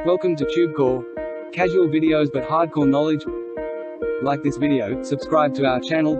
Welcome to TubeCore. Casual videos but hardcore knowledge. Like this video, subscribe to our channel,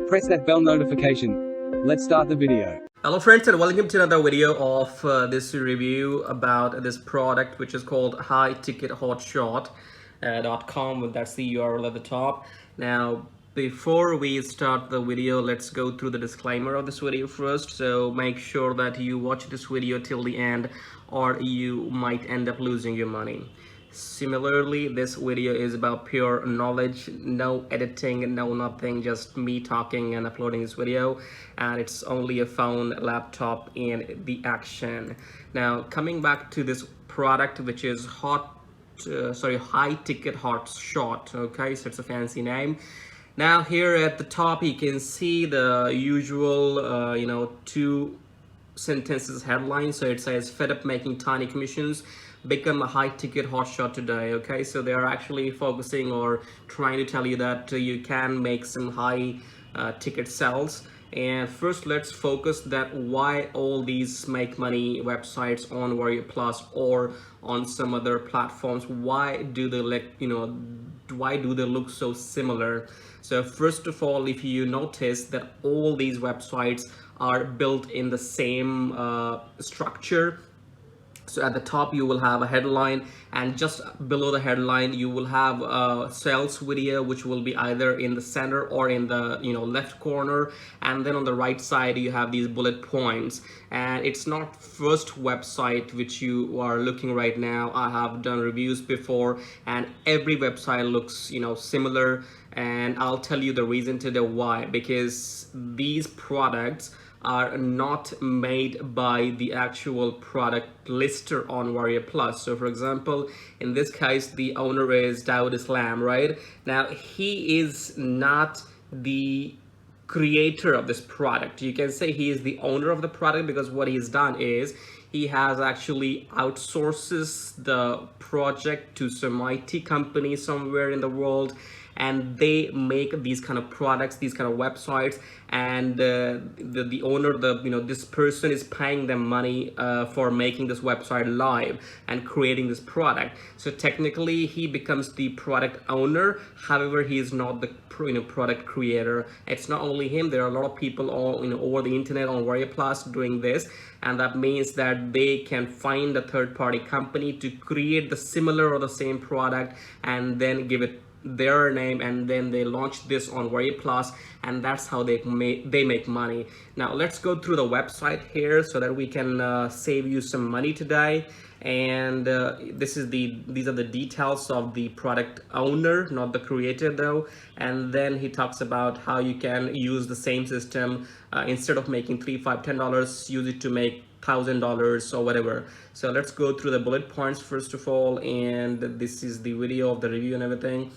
press that bell notification. Let's start the video. Hello friends, and welcome to another video of this review about this product, which is called high-ticket-hotshot.com. That's the URL at the top. Now before we start the video, let's go through the disclaimer of this video first. So make sure that you watch this video till the end, or you might end up losing your money. Similarly, this video is about pure knowledge, no editing, no nothing, just me talking and uploading this video, and it's only a phone, laptop, and the action. Now coming back to this product, which is high-ticket hotshot. Okay, so it's a fancy name. Now here at the top you can see the usual two sentences headline. So it says, fed up making tiny commissions, become a high-ticket hotshot today. Okay, so they are actually focusing or trying to tell you that you can make some high ticket sales. And first let's focus that why all these make money websites on Warrior Plus or on some other platforms, why do they look so similar? So first of all, if you notice that all these websites are built in the same structure. So at the top you will have a headline, and just below the headline you will have a sales video, which will be either in the center or in the left corner, and then on the right side you have these bullet points. And it's not first website which you are looking right now. I have done reviews before and every website looks similar, and I'll tell you the reason today why. Because these products are not made by the actual product lister on Warrior Plus. So for example, in this case the owner is Dawood Islam, right? Now he is not the creator of this product. You can say he is the owner of the product, because what he's done is he has actually outsources the project to some IT company somewhere in the world, and they make these kind of products, these kind of websites, and the owner, this person is paying them money for making this website live and creating this product. So technically he becomes the product owner. However, he is not the product creator. It's not only him, there are a lot of people all over the internet on Warrior Plus doing this, and that means that they can find a third-party company to create the similar or the same product and then give it their name, and then they launch this on Warrior Plus, and that's how they make money. Now let's go through the website here so that we can save you some money today. And these are the details of the product owner, not the creator though. And then he talks about how you can use the same system, instead of making $3, $5, $10, use it to make $1,000 or whatever. So let's go through the bullet points first of all, and this is the video of the review and everything.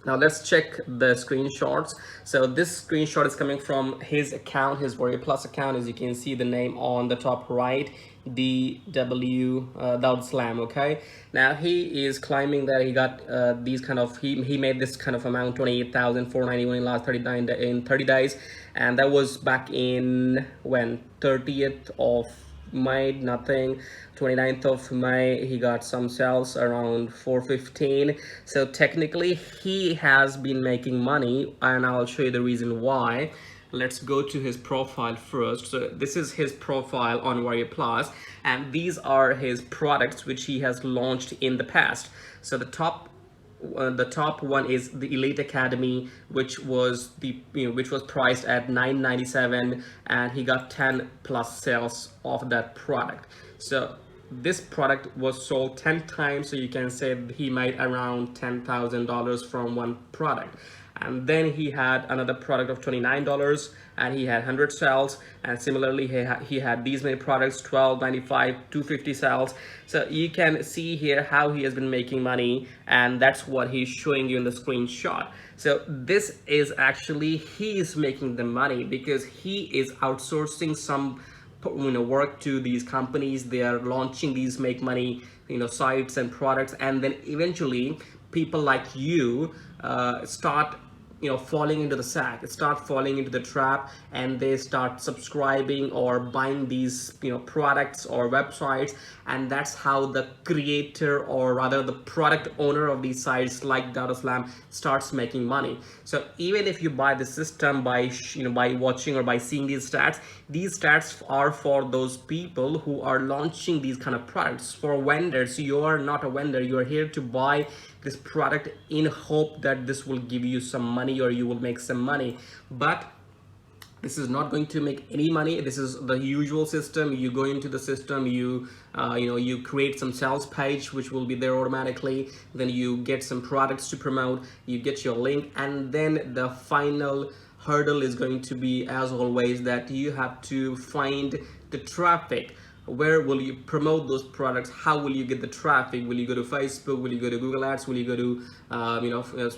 Now let's check the screenshots. So this screenshot is coming from his account, his Warrior Plus account. As you can see the name on the top right, DW Dawood Islam. Okay, now he is claiming that he got these kind of he made this kind of amount, 28,491 in last 30 days, and that was back in when 30th of May, nothing. 29th of May he got some sales around 415. So technically he has been making money, and I'll show you the reason why. Let's go to his profile first. So this is his profile on Warrior Plus, and these are his products which he has launched in the past. So the top one is the Elite Academy, which was priced at $997, and he got 10 plus sales of that product. So this product was sold 10 times, so you can say he made around $10,000 from one product. And then he had another product of $29, and he had 100 sales, and similarly he had these many products, $12.95, $250 sales. So you can see here how he has been making money, and that's what he's showing you in the screenshot. So this is actually, he is making the money because he is outsourcing some work to these companies. They are launching these make money sites and products, and then eventually people like you start falling into the sack, start falling into the trap, and they start subscribing or buying these products or websites. And that's how the creator, or rather the product owner of these sites like Slam, starts making money. So even if you buy the system by by watching or by seeing these stats are for those people who are launching these kind of products. For vendors, you are not a vendor, you are here to buy this product in hope that this will give you some money or you will make some money. But this is not going to make any money. This is the usual system. You go into the system, you you create some sales page which will be there automatically, then you get some products to promote, you get your link, and then the final hurdle is going to be, as always, that you have to find the traffic. Where will you promote those products? How will you get the traffic? Will you go to Facebook? Will you go to Google ads? Will you go to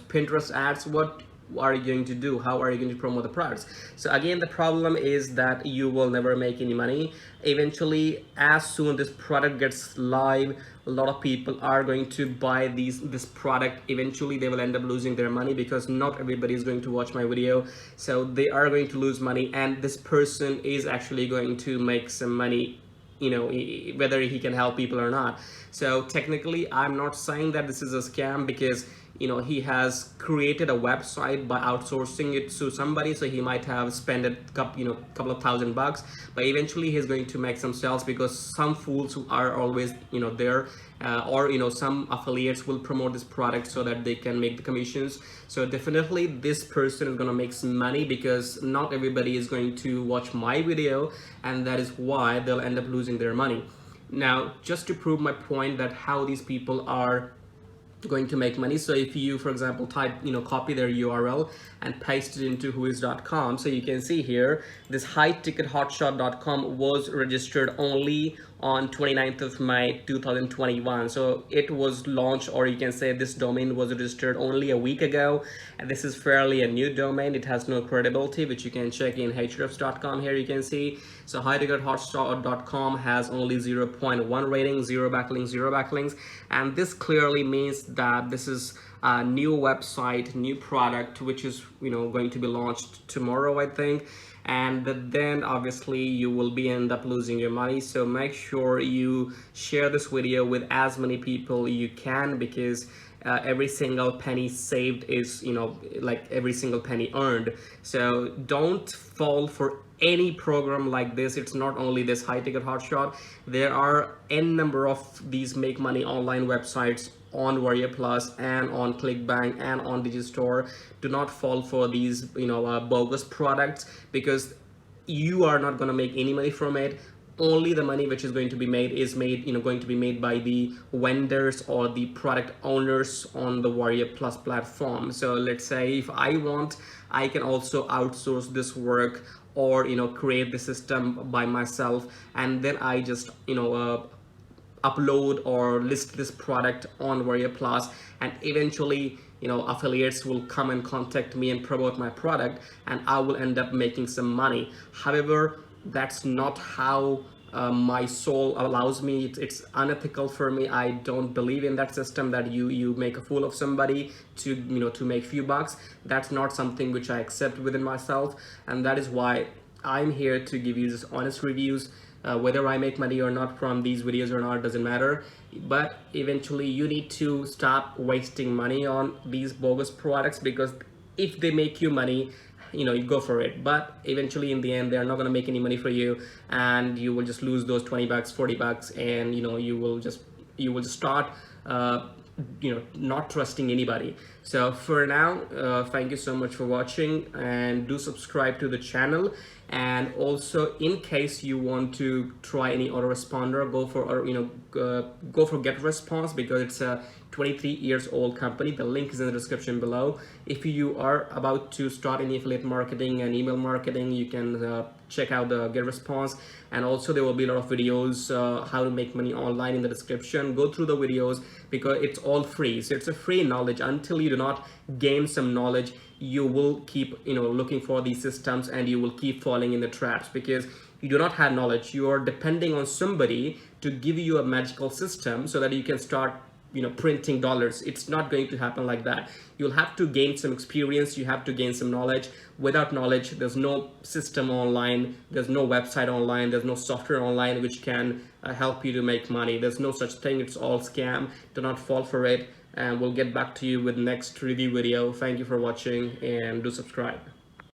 Pinterest ads? What are you going to do? How are you going to promote the products? So again, the problem is that you will never make any money. Eventually, as soon this product gets live, a lot of people are going to buy this product. Eventually they will end up losing their money, because not everybody is going to watch my video, so they are going to lose money, and this person is actually going to make some money, whether he can help people or not. So technically, I'm not saying that this is a scam, because he has created a website by outsourcing it to somebody, so he might have spent a couple of $1,000, but eventually he's going to make some sales, because some fools who are always there, or some affiliates will promote this product so that they can make the commissions. So definitely this person is going to make some money, because not everybody is going to watch my video, and that is why they'll end up losing their money. Now, just to prove my point that how these people are going to make money, so if you, for example, type copy their URL and paste it into whois.com, so you can see here this high ticket hotshot.com was registered only on 29th of May 2021. So it was launched, or you can say this domain was registered only a week ago, and this is fairly a new domain. It has no credibility, which you can check in hrefs.com. here you can see. So high ticket hotshot.com has only 0.1 rating, 0 backlinks, and this clearly means that this is a new website, new product, which is going to be launched tomorrow, I think. And then obviously you will end up losing your money. So make sure you share this video with as many people you can, because every single penny saved is like every single penny earned. So don't fall for any program like this. It's not only this high ticket hotshot, there are n number of these make money online websites on Warrior Plus and on ClickBank and on Digistore. Do not fall for these bogus products, because you are not going to make any money from it. Only the money which is going to be made is going to be made by the vendors or the product owners on the Warrior Plus platform. So let's say if I want, I can also outsource this work, or create the system by myself, and then I just upload or list this product on Warrior Plus, and eventually affiliates will come and contact me and promote my product, and I will end up making some money. However, that's not how my soul allows me. It's unethical for me. I don't believe in that system, that you make a fool of somebody to to make few bucks. That's not something which I accept within myself, and that is why I'm here to give you just honest reviews. Whether I make money or not from these videos or not doesn't matter, but eventually you need to stop wasting money on these bogus products, because if they make you money, you go for it, but eventually in the end they're not going to make any money for you, and you will just lose those $20, $40, and you will just start not trusting anybody. So for now, thank you so much for watching, and do subscribe to the channel. And also, in case you want to try any autoresponder, go for GetResponse, because it's a 23 years old company. The link is in the description below. If you are about to start any affiliate marketing and email marketing, you can check out the GetResponse. And also there will be a lot of videos how to make money online in the description. Go through the videos, because it's all free. So it's a free knowledge. Until you do not gain some knowledge, you will keep looking for these systems, and you will keep falling in the traps, because you do not have knowledge. You are depending on somebody to give you a magical system so that you can start printing dollars. It's not going to happen like that. You'll have to gain some experience, you have to gain some knowledge. Without knowledge, there's no system online, there's no website online, there's no software online which can help you to make money. There's no such thing. It's all scam. Do not fall for it, and we'll get back to you with next review video. Thank you for watching, and do subscribe.